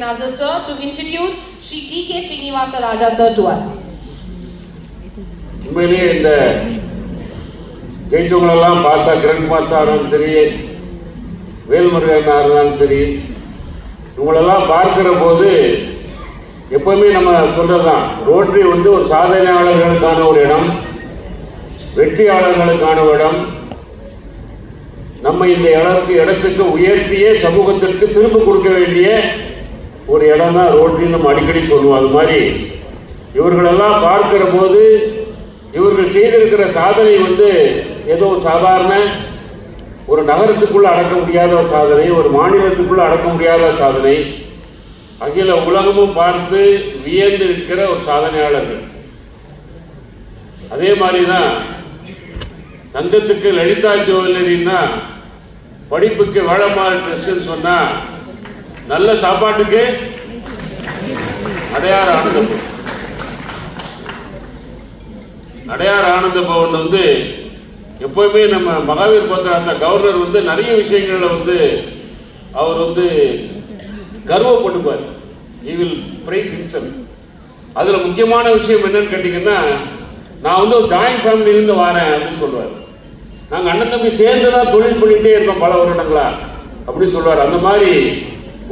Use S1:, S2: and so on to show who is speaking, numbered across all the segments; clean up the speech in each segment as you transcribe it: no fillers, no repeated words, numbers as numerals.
S1: Nazar sir to introduce Sri T.K. Srinivasa Raja sir to us.
S2: உண்மையிலேயே இந்த ஜெயிச்சவங்களெல்லாம் பார்த்தா கிரண்குமார் சாரும் சரி, வேல்முருகன் இருந்தாலும் சரி, இவங்களெல்லாம் பார்க்கிற போது எப்பவுமே நம்ம சொல்றதுதான், ரோட்டரி ஒரு சாதனையாளர்களுக்கான ஒரு இடம், வெற்றியாளர்களுக்கான இடம். நம்ம இந்த இடத்துக்கு உயர்த்தியே சமூகத்திற்கு திரும்ப கொடுக்க வேண்டிய ஒரு இடம் தான் ரோட்டரி. நம்ம அடிக்கடி சொல்லுவோம். அது மாதிரி இவர்களெல்லாம் பார்க்கிற போது இவர்கள் செய்திருக்கிற சாதனை ஏதோ சாதாரண ஒரு நகரத்துக்குள்ள அடக்க முடியாத ஒரு சாதனை, ஒரு மாநிலத்துக்குள்ள அடக்க முடியாத சாதனை, அகில உலகமும் பார்த்து வியந்து இருக்கிற ஒரு சாதனையாளர்கள். அதே மாதிரி தான் தங்கத்துக்கு லலிதா ஜுவல்லரின்னா, படிப்புக்கு வேளம்மாள் ட்ரெஸ்ன்னு சொன்னா, நல்ல சாப்பாட்டுக்கு அடையார் ஆனந்த பவன். அடையார் ஆனந்த பவன் எப்பவுமே நம்ம மகாவீர் போத்தராசா கவர்னர் நிறைய விஷயங்கள்ல அவர் கர்வப்படுவார். he will praise himself. அதுல முக்கியமான விஷயம் என்னன்னு கேட்டீங்கன்னா, நான் ஒரு ஜாயிண்ட் ஃபேமிலியிலிருந்து வரேன் அப்படின்னு சொல்லுவார். நாங்கள் அண்ணன் தம்பி சேர்ந்து தான் தொழில் பண்ணிகிட்டே இருக்கோம் பல வருடங்களா அப்படி சொல்லுவார். அந்த மாதிரி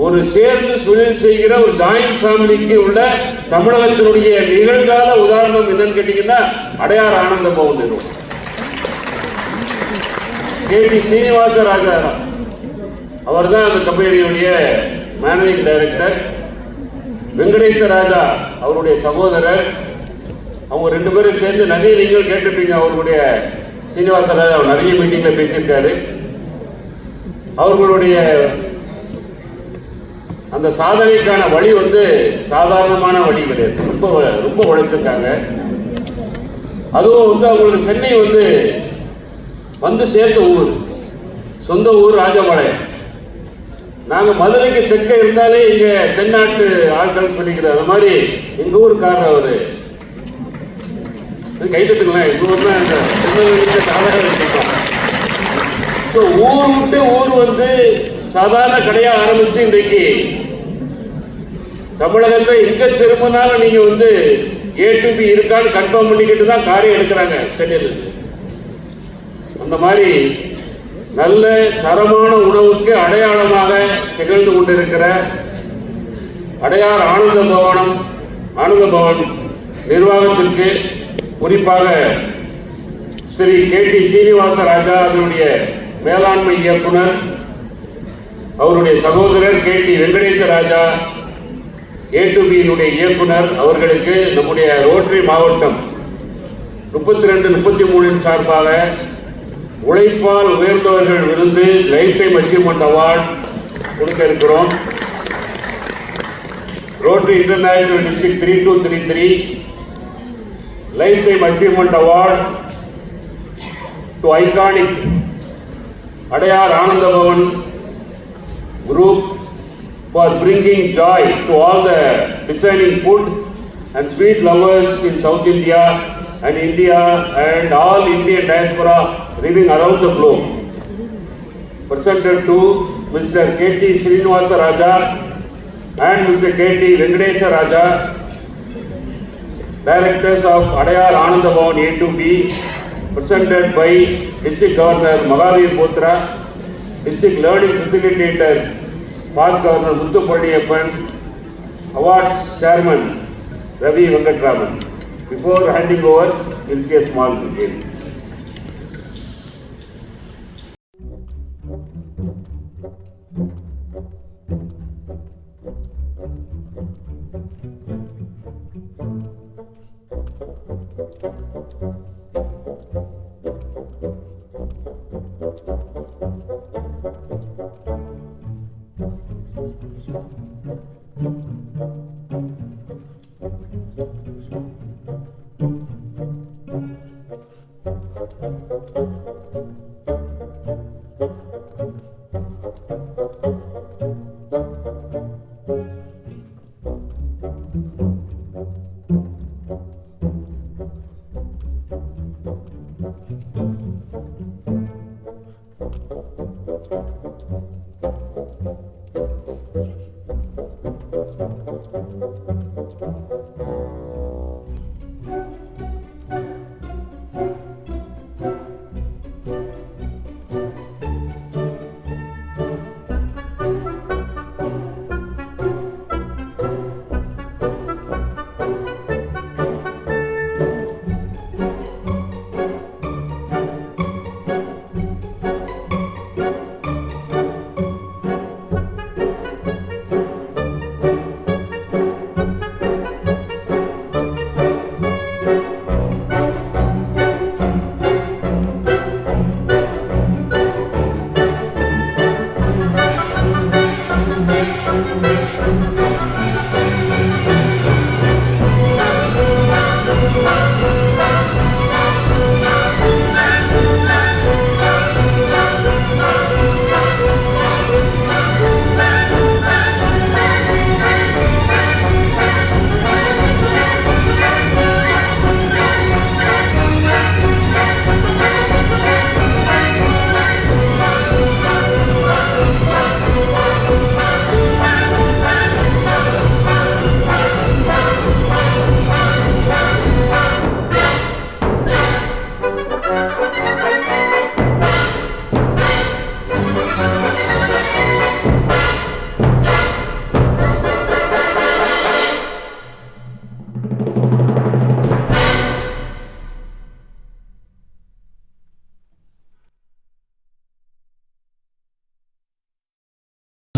S2: ஒரு சேர்ந்து தொழில் செய்கிற ஒரு ஜாயிண்ட் ஃபேமிலிக்கு உள்ள தமிழகத்தினுடைய நிகழ்கால உதாரணம் என்னன்னு கேட்டீங்கன்னா, அடையார் ஆனந்த பவன் நிறுவனம். கேடி ஸ்ரீனிவாச ராஜா அவர் தான் அந்த கம்பெனியுடைய மேனேஜிங் டைரக்டர். வெங்கடேச ராஜா அவருடைய சகோதரர். அவங்க ரெண்டு பேரும் சேர்ந்து நிறைய நீங்கள் கேட்டிருப்பீங்க. அவர்களுடைய ஸ்ரீனிவாச ராஜா நிறைய மீட்டிங்ல பேசியிருக்காரு. அவர்களுடைய அந்த சாதனைக்கான வழி சாதாரணமான வழி கிடையாது. ரொம்ப உழைச்சிருக்காங்க. அதுவும் அவங்களுக்கு சென்னை சேர்ந்த ஊர், சொந்த ஊர் ராஜபாளையம். நாங்கள் மதுரைக்கு தெற்க இருந்தாலே இங்கே தென்னாட்டு ஆட்கள் சொல்லிக்கிறார். அது மாதிரி எங்கள் ஊருக்காரர் அவரு கைத்தட்டுங்களேன். எங்கள் ஊர்னா இந்த ஊர் விட்டு ஊர் சாதாரண கடையாக ஆரம்பிச்சு இன்றைக்கு தமிழகத்தை எங்க திரும்பினாலும் நீங்க A to B இருக்கான்னு கன்ஃபார்ம் பண்ணிக்கிட்டு தான் காரியம் எடுக்கிறாங்க சென்னையில். அந்த மாதிரி நல்ல தரமான உணவுக்கு அடையாளமாக திகழ்ந்து கொண்டிருக்கிற அடையார் ஆனந்த பவன் நிர்வாகத்திற்கு, குறிப்பாக ஸ்ரீ கேடி ஸ்ரீனிவாச ராஜா அவருடைய மேலாண்மை இயக்குனர், அவருடைய சகோதரர் கேடி வெங்கடேச ராஜா A to B இயக்குனர் அவர்களுக்கு நம்முடைய ரோட்டரி மாவட்டம் 32-33 சார்பாக உழைப்பால் உயர்ந்தவர்கள் விருது லைஃப் டைம் அச்சீவ்மெண்ட் அவார்டு கொடுக்க இருக்கிறோம். Rotary international district 3233 life time achievement award to iconic Adyar Ananda Pawan group for bringing joy to all the designing food and sweet lovers in South India and India and all Indian diaspora living around the globe. Presented to Mr. K.T. Srinivasa Raja and Mr. K.T. Venkadesa Raja, Directors of Adayar Ananda Bhavan A to B, presented by District Governor Mahavir Potra, District Learning Facilitator Past Governor Muthu Palliyappan, Awards Chairman Ravi Venkatraman. Before handing over, we'll see a small video.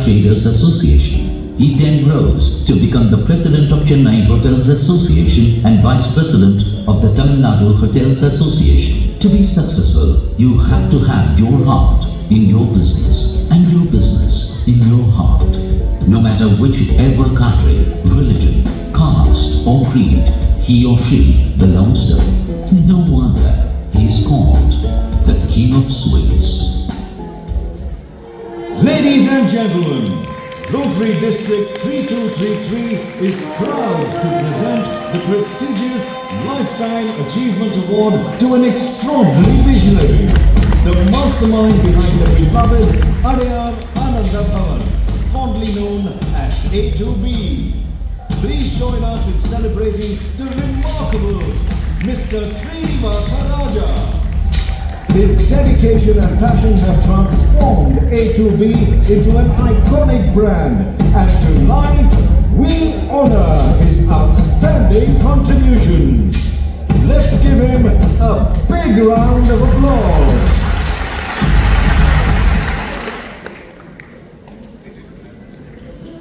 S3: Traders Association. He then rose to become the President of Chennai Hotels Association and Vice President of the Tamil Nadu Hotels Association. To be successful, you have to have your heart in your business and your business in your heart. No matter whichever country, religion, caste or creed he or she belongs to, no wonder he is called the King of Sweets.
S4: Ladies and gentlemen, Rotary District 3233 is proud to present the prestigious Lifetime Achievement Award to an extraordinary visionary, the mastermind behind the beloved Adayar Ananda Bhavan, fondly known as A2B. Please join us in celebrating the remarkable Mr. Srinivasa Raja. His dedication and passion have transformed A2B into an iconic brand, and tonight we honor his outstanding contributions. Let's give him a big round of applause.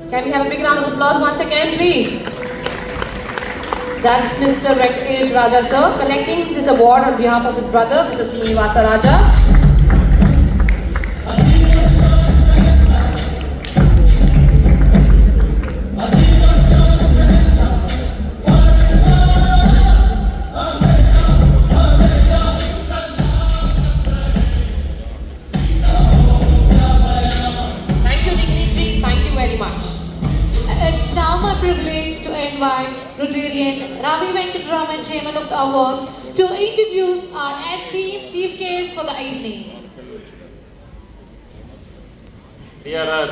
S1: Can we have a big round of applause once again, please? That's Mr. Venkatesh Raja sir collecting this award on behalf of his brother, Mr. Srinivasa Raja. Thank you, dignitaries. Thank you very much.
S5: It's now my privilege to invite Rotarian Ravi Venkataraman, Chairman of the Awards, to introduce our esteemed chief guest for the evening.
S2: DRR